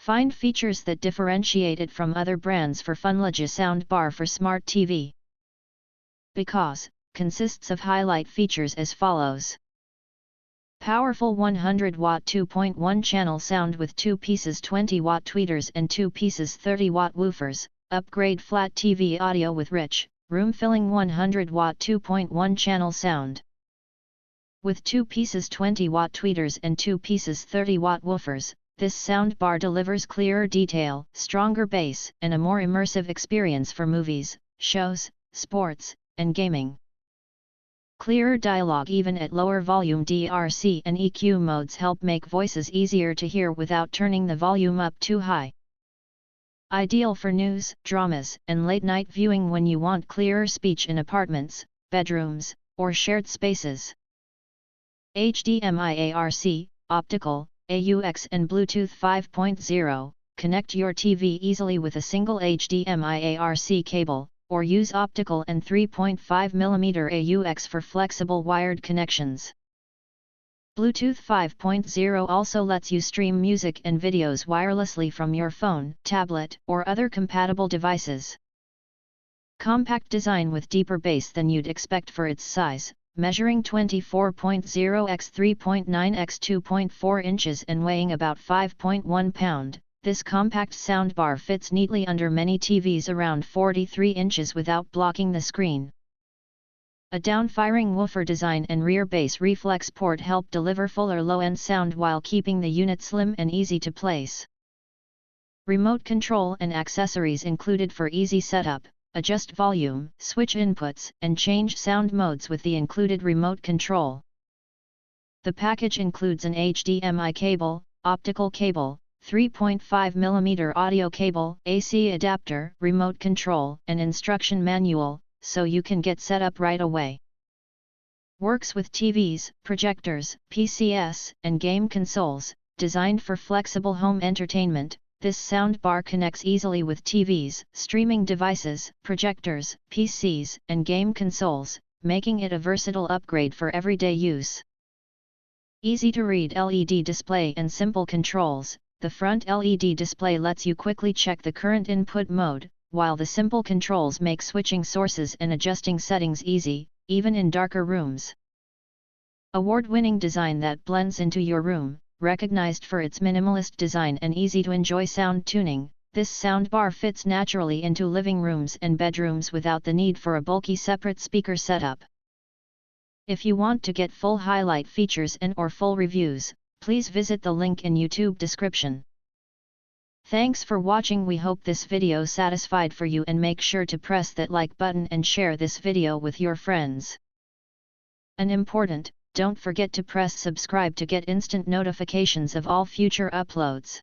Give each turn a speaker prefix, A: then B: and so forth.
A: Find features that differentiate it from other brands for FUNLOGY Sound Bar for Smart TV. Because, consists of highlight features as follows. Powerful 100-watt 2.1 channel sound with 2 pieces 20-watt tweeters and 2 pieces 30-watt woofers, upgrade flat TV audio with rich, room-filling 100-watt 2.1 channel sound. With 2 pieces 20-watt tweeters and 2 pieces 30-watt woofers, this soundbar delivers clearer detail, stronger bass, and a more immersive experience for movies, shows, sports, and gaming. Clearer dialogue even at lower volume. DRC and EQ modes help make voices easier to hear without turning the volume up too high. Ideal for news, dramas, and late-night viewing when you want clearer speech in apartments, bedrooms, or shared spaces. HDMI ARC, optical, AUX and Bluetooth 5.0, connect your TV easily with a single HDMI ARC cable, or use optical and 3.5mm AUX for flexible wired connections. Bluetooth 5.0 also lets you stream music and videos wirelessly from your phone, tablet, or other compatible devices. Compact design with deeper bass than you'd expect for its size, measuring 24.0 x 3.9 x 2.4 inches and weighing about 5.1 pound. This compact soundbar fits neatly under many TVs around 43 inches without blocking the screen. A down-firing woofer design and rear bass reflex port help deliver fuller low-end sound while keeping the unit slim and easy to place. Remote control and accessories included for easy setup. Adjust volume, switch inputs, and change sound modes with the included remote control. The package includes an HDMI cable, optical cable, 3.5mm audio cable, AC adapter, remote control, and instruction manual, so you can get set up right away. Works with TVs, projectors, PCs, and game consoles, designed for flexible home entertainment. This soundbar connects easily with TVs, streaming devices, projectors, PCs, and game consoles, making it a versatile upgrade for everyday use. Easy-to-read LED display and simple controls. The front LED display lets you quickly check the current input mode, while the simple controls make switching sources and adjusting settings easy, even in darker rooms. Award-winning design that blends into your room. Recognized for its minimalist design and easy-to-enjoy sound tuning, this soundbar fits naturally into living rooms and bedrooms without the need for a bulky separate speaker setup. If you want to get full highlight features and/or full reviews, please visit the link in YouTube description. Thanks for watching. We hope this video satisfied for you, and make sure to press that like button and share this video with your friends. And important, don't forget to press subscribe to get instant notifications of all future uploads.